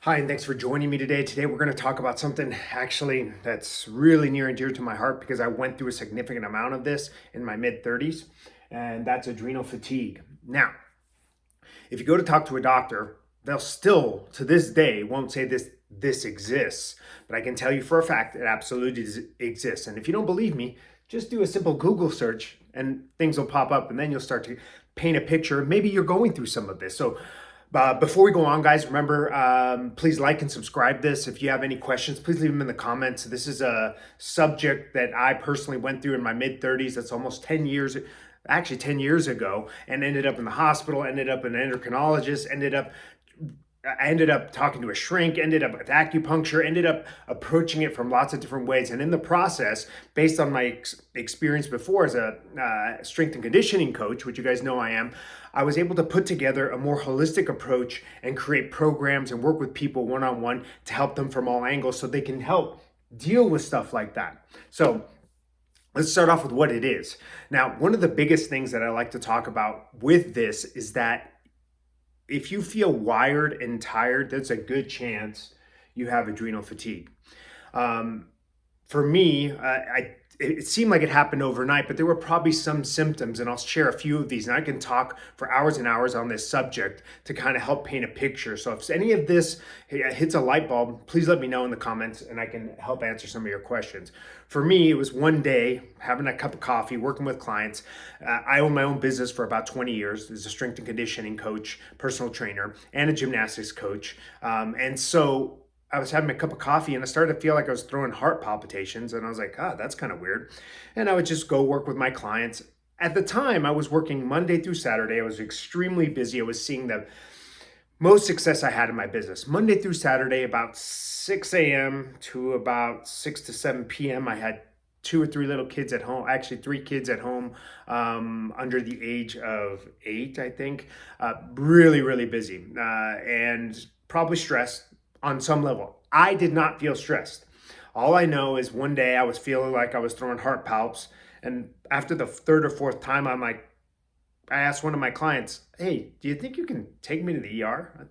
Hi, and thanks for joining me today. Today, we're going to talk about something actually that's really near and dear to my heart because I went through a significant amount of this in my mid 30s, and that's adrenal fatigue. Now, if you go to talk to a doctor, they'll still, to this day, won't say this exists. But I can tell you for a fact it absolutely exists. And if you don't believe me, just do a simple Google search and things will pop up, and then you'll start to paint a picture. Maybe you're going through some of this. So before we go on, guys, remember, please like and subscribe this. If you have any questions, please leave them in the comments. This is a subject that I personally went through in my mid 30s. That's almost 10 years, actually 10 years ago, and ended up in the hospital, ended up an endocrinologist, I ended up talking to a shrink, ended up with acupuncture, ended up approaching it from lots of different ways. And in the process, based on my experience before as a strength and conditioning coach, which you guys know I am, I was able to put together a more holistic approach and create programs and work with people one-on-one to help them from all angles so they can help deal with stuff like that. So let's start off with what it is. Now, one of the biggest things that I like to talk about with this is that if you feel wired and tired, there's a good chance you have adrenal fatigue. For me, it seemed like it happened overnight, but there were probably some symptoms, and I'll share a few of these. And I can talk for hours and hours on this subject to kind of help paint a picture. So if any of this hits a light bulb, please let me know in the comments, and I can help answer some of your questions. For me, it was one day having a cup of coffee, working with clients. I own my own business for about 20 years as a strength and conditioning coach, personal trainer, and a gymnastics coach. And so I was having a cup of coffee and I started to feel like I was throwing heart palpitations, and I was like, that's kind of weird. And I would just go work with my clients. At the time, I was working Monday through Saturday. I was extremely busy. I was seeing the most success I had in my business. Monday through Saturday, about 6 a.m. to about 6 to 7 p.m., I had 2 or 3 little kids at home, actually 3 kids at home, under the age of 8, I think. Really, really busy, and probably stressed on some level. I did not feel stressed. All I know is one day I was feeling like I was throwing heart palps. And after the third or fourth time, I asked one of my clients, hey, do you think you can take me to the ER? I'm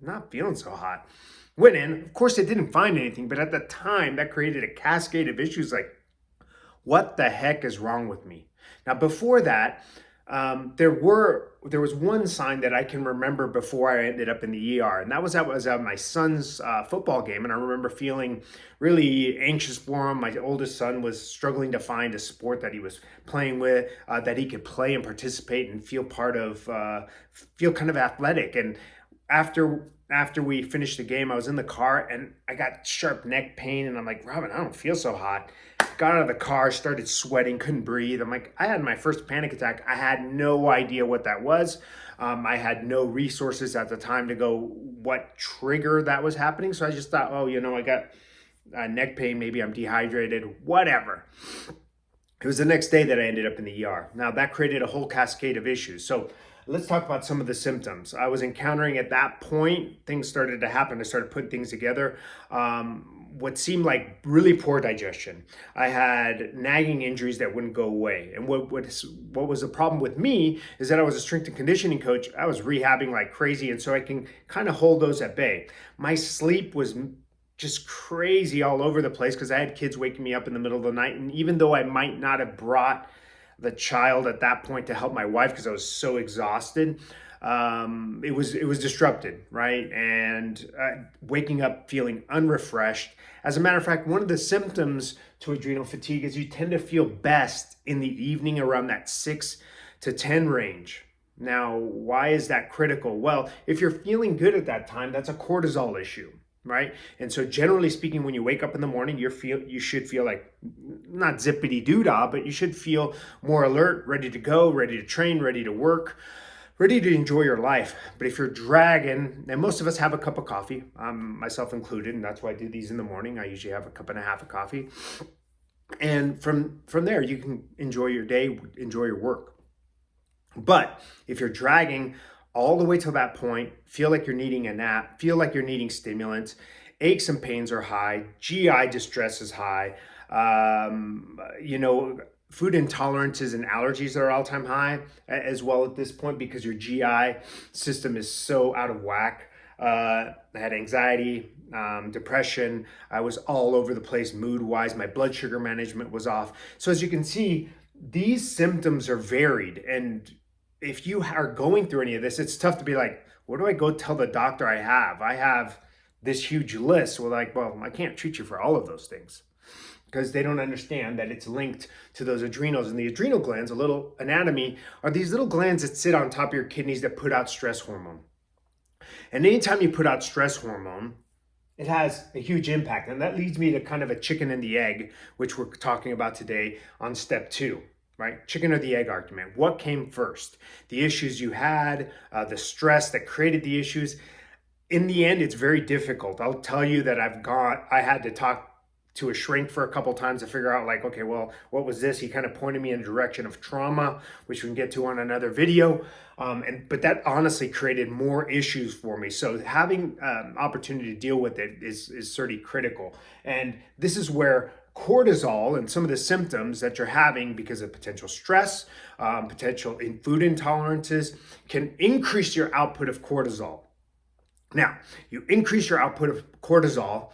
not feeling so hot. Went in. Of course, they didn't find anything. But at the time, that created a cascade of issues like, what the heck is wrong with me? Now, before that, there was one sign that I can remember before I ended up in the ER, and that was I was at my son's football game, and I remember feeling really anxious for him. My oldest son was struggling to find a sport that he was playing with, that he could play and participate and feel part of, feel kind of athletic. And after we finished the game, I was in the car and I got sharp neck pain, and I'm like, Robin, I don't feel so hot. Got out of the car, started sweating, couldn't breathe. I'm like, I had my first panic attack. I had no idea what that was. I had no resources at the time to go what trigger that was happening. So I just thought, I got neck pain. Maybe I'm dehydrated, whatever. It was the next day that I ended up in the ER. Now that created a whole cascade of issues. So let's talk about some of the symptoms I was encountering at that point. Things started to happen. I started putting things together. What seemed like really poor digestion. I had nagging injuries that wouldn't go away. And what was the problem with me is that I was a strength and conditioning coach. I was rehabbing like crazy. And so I can kind of hold those at bay. My sleep was just crazy all over the place because I had kids waking me up in the middle of the night. And even though I might not have brought the child at that point to help my wife because I was so exhausted, it was disrupted, right? And waking up feeling unrefreshed. As a matter of fact, one of the symptoms to adrenal fatigue is you tend to feel best in the evening around that 6 to 10 range. Now, why is that critical? Well, if you're feeling good at that time, that's a cortisol issue, right? And so generally speaking, when you wake up in the morning, you should feel like not zippity doo-dah, but you should feel more alert, ready to go, ready to train, ready to work, ready to enjoy your life. But if you're dragging, and most of us have a cup of coffee, myself included, and that's why I do these in the morning. I usually have a cup and a half of coffee. And from there, you can enjoy your day, enjoy your work. But if you're dragging all the way till that point, feel like you're needing a nap, feel like you're needing stimulants, aches and pains are high, GI distress is high, food intolerances and allergies are all-time high as well at this point because your GI system is so out of whack. I had anxiety, depression. I was all over the place mood-wise. My blood sugar management was off. So as you can see, these symptoms are varied. And if you are going through any of this, it's tough to be like, what do I go tell the doctor I have? I have this huge list. Well, like, well, I can't treat you for all of those things, because they don't understand that it's linked to those adrenals. And the adrenal glands, a little anatomy, are these little glands that sit on top of your kidneys that put out stress hormone. And anytime you put out stress hormone, it has a huge impact. And that leads me to kind of a chicken and the egg, which we're talking about today on step 2, right? Chicken or the egg argument. What came first? The issues you had, the stress that created the issues. In the end, it's very difficult. I'll tell you that I had to talk to a shrink for a couple times to figure out, like, okay, well, what was this? He kind of pointed me in the direction of trauma, which we can get to on another video. But that honestly created more issues for me. So having opportunity to deal with it is certainly critical. And this is where cortisol and some of the symptoms that you're having because of potential stress, potential food intolerances, can increase your output of cortisol. Now, you increase your output of cortisol,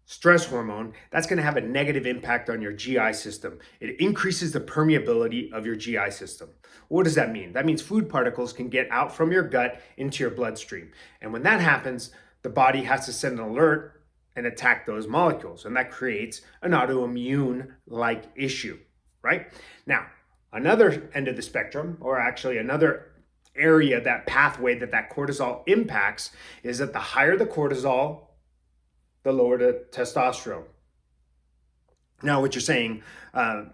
stress hormone, that's going to have a negative impact on your GI system. It increases the permeability of your GI system. What does that mean? That means food particles can get out from your gut into your bloodstream. And when that happens, the body has to send an alert and attack those molecules. And that creates an autoimmune-like issue, right? Now, another end of the spectrum, or actually another area, that pathway that cortisol impacts, is that the higher the cortisol, the lower the testosterone. Now, what you're saying,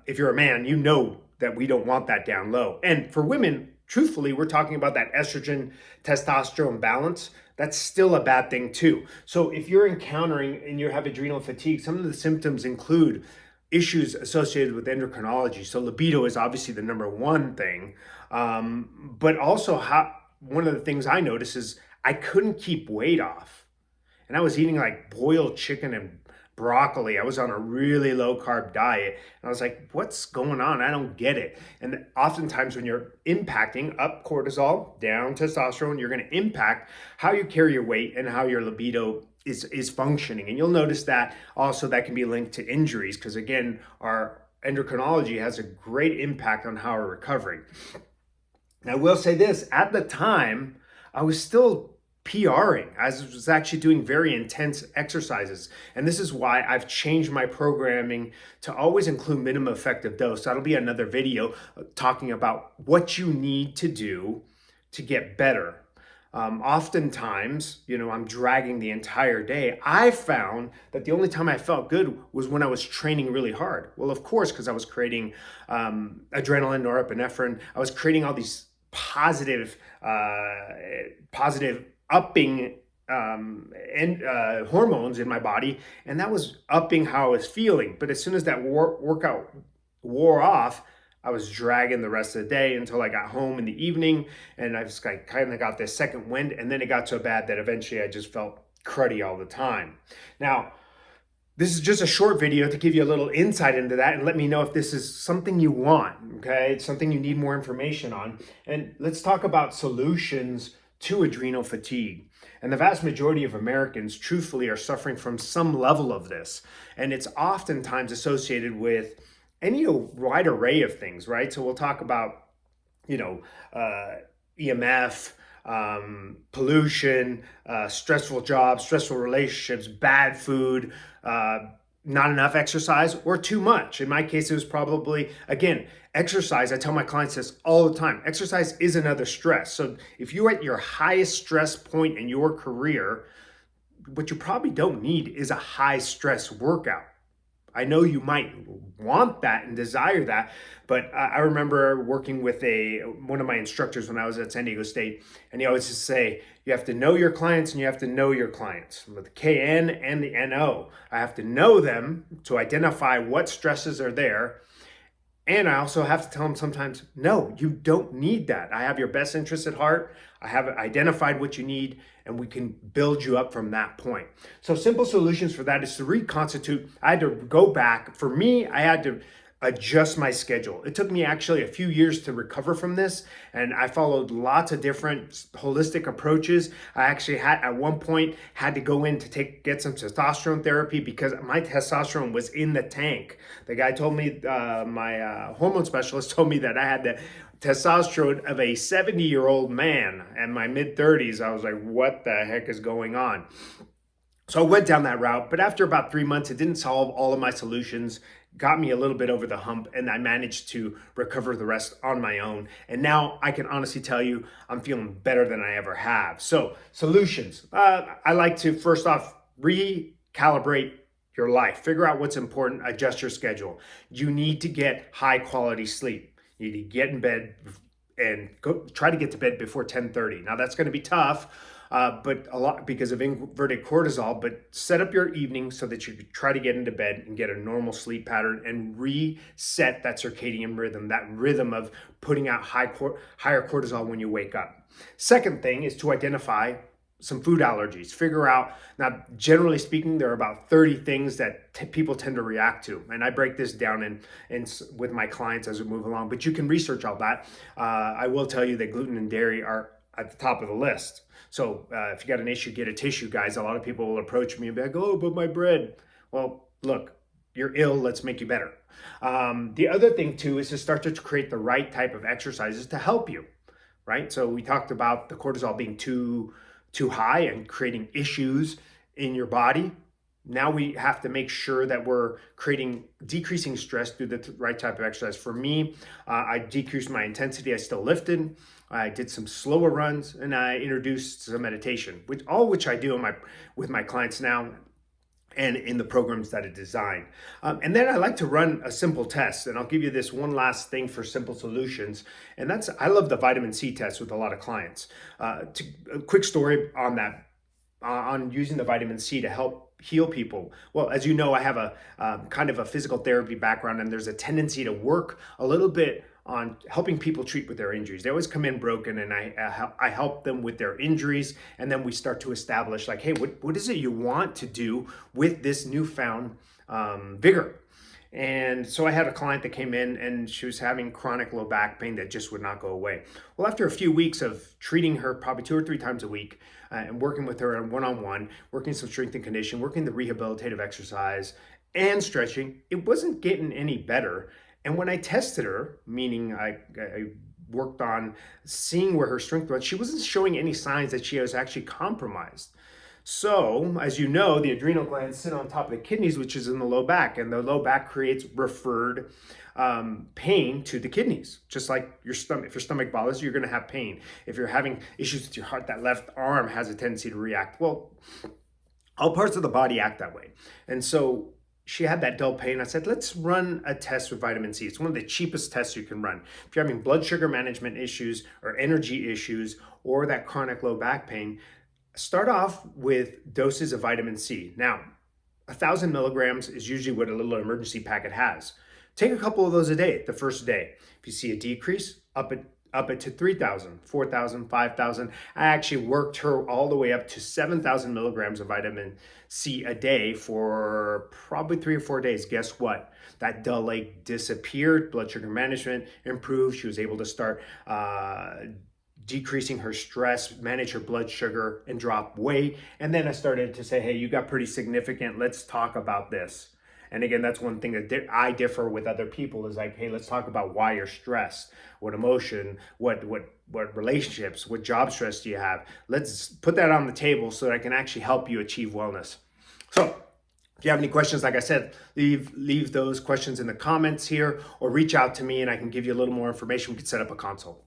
if you're a man, you know that we don't want that down low. And for women, truthfully, we're talking about that estrogen testosterone balance. That's still a bad thing too. So if you're encountering and you have adrenal fatigue, some of the symptoms include issues associated with endocrinology. So libido is obviously the number one thing. But also one of the things I noticed is I couldn't keep weight off. And I was eating like boiled chicken and broccoli. I was on a really low carb diet. And I was like, what's going on? I don't get it. And oftentimes when you're impacting up cortisol, down testosterone, you're going to impact how you carry your weight and how your libido is functioning. And you'll notice that also that can be linked to injuries, because again, our endocrinology has a great impact on how we're recovering. Now, I will say this, at the time, I was still PRing. I was actually doing very intense exercises. And this is why I've changed my programming to always include minimum effective dose. That'll be another video talking about what you need to do to get better. Oftentimes, I'm dragging the entire day. I found that the only time I felt good was when I was training really hard. Well, of course, because I was creating adrenaline, norepinephrine. I was creating all these positive upping hormones in my body, and that was upping how I was feeling. But as soon as that workout wore off, I was dragging the rest of the day until I got home in the evening, and I just kind of got this second wind, and then it got so bad that eventually I just felt cruddy all the time. Now, this is just a short video to give you a little insight into that and let me know if this is something you want, okay? It's something you need more information on. And let's talk about solutions to adrenal fatigue. And the vast majority of Americans, truthfully, are suffering from some level of this. And it's oftentimes associated with any wide array of things, right? So we'll talk about, EMF, pollution, stressful jobs, stressful relationships, bad food, not enough exercise, or too much. In my case, it was probably, again, exercise. I tell my clients this all the time. Exercise is another stress. So if you're at your highest stress point in your career, what you probably don't need is a high stress workout. I know you might want that and desire that, but I remember working with one of my instructors when I was at San Diego State, and he always just say, you have to know your clients and you have to know your clients. With the KN and the NO, I have to know them to identify what stresses are there. And I also have to tell them sometimes, no, you don't need that. I have your best interests at heart. I have identified what you need, and we can build you up from that point. So simple solutions for that is to reconstitute. I had to go back. For me, I had to adjust my schedule. It took me actually a few years to recover from this, and I followed lots of different holistic approaches. I actually at one point had to go in to get some testosterone therapy because my testosterone was in the tank. The guy told me, my hormone specialist told me that I had the testosterone of a 70-year-old man in my mid-30s. I was like, what the heck is going on? So I went down that route, but after about 3 months, it didn't solve all of my solutions, got me a little bit over the hump, and I managed to recover the rest on my own. And now I can honestly tell you, I'm feeling better than I ever have. So solutions, I like to first off recalibrate your life, figure out what's important, adjust your schedule. You need to get high quality sleep. You need to get in bed and try to get to bed before 10:30. Now that's going to be tough, but a lot because of inverted cortisol. But set up your evening so that you can try to get into bed and get a normal sleep pattern and reset that circadian rhythm, that rhythm of putting out higher cortisol when you wake up. Second thing is to identify some food allergies. Figure out, now generally speaking, there are about 30 things that people tend to react to. And I break this down in with my clients as we move along, but you can research all that. I will tell you that gluten and dairy are at the top of the list. So if you got an issue, get a tissue, guys. A lot of people will approach me and be like, oh, but my bread. Well, look, you're ill, let's make you better. The other thing too is to start to create the right type of exercises to help you, right? So we talked about the cortisol being too high and creating issues in your body. Now we have to make sure that we're decreasing stress through the right type of exercise. For me, I decreased my intensity. I still lifted. I did some slower runs, and I introduced some meditation, which I do with my clients now and in the programs that I design. And then I like to run a simple test, and I'll give you this one last thing for simple solutions, and that's I love the vitamin C test with a lot of clients. A quick story on that, on using the vitamin C to help heal people. Well, as you know, I have a kind of a physical therapy background, and there's a tendency to work a little bit on helping people treat with their injuries. They always come in broken, and I help them with their injuries, and then we start to establish like, hey, what is it you want to do with this newfound vigor? And so I had a client that came in and she was having chronic low back pain that just would not go away. Well, after a few weeks of treating her probably 2 or 3 times a week and working with her one-on-one, working some strength and condition, working the rehabilitative exercise and stretching, it wasn't getting any better. And when I tested her, meaning I worked on seeing where her strength was, she wasn't showing any signs that she was actually compromised. So, as you know, the adrenal glands sit on top of the kidneys, which is in the low back, and the low back creates referred pain to the kidneys. Just like your stomach, if your stomach bothers you, you're going to have pain. If you're having issues with your heart, that left arm has a tendency to react. Well, all parts of the body act that way. And so she had that dull pain. I said, let's run a test with vitamin C. It's one of the cheapest tests you can run. If you're having blood sugar management issues or energy issues or that chronic low back pain, start off with doses of vitamin C. Now, 1,000 milligrams is usually what a little emergency packet has. Take a couple of those a day, the first day. If you see a decrease, up it to 3,000, 4,000, 5,000. I actually worked her all the way up to 7,000 milligrams of vitamin C a day for probably 3 or 4 days. Guess what? That dull ache disappeared, blood sugar management improved. She was able to start decreasing her stress, manage her blood sugar, and drop weight. And then I started to say, hey, you got pretty significant. Let's talk about this. And again, that's one thing that I differ with other people is like, hey, let's talk about why you're stressed, what emotion, what relationships, what job stress do you have? Let's put that on the table so that I can actually help you achieve wellness. So if you have any questions, like I said, leave those questions in the comments here or reach out to me and I can give you a little more information. We can set up a consult.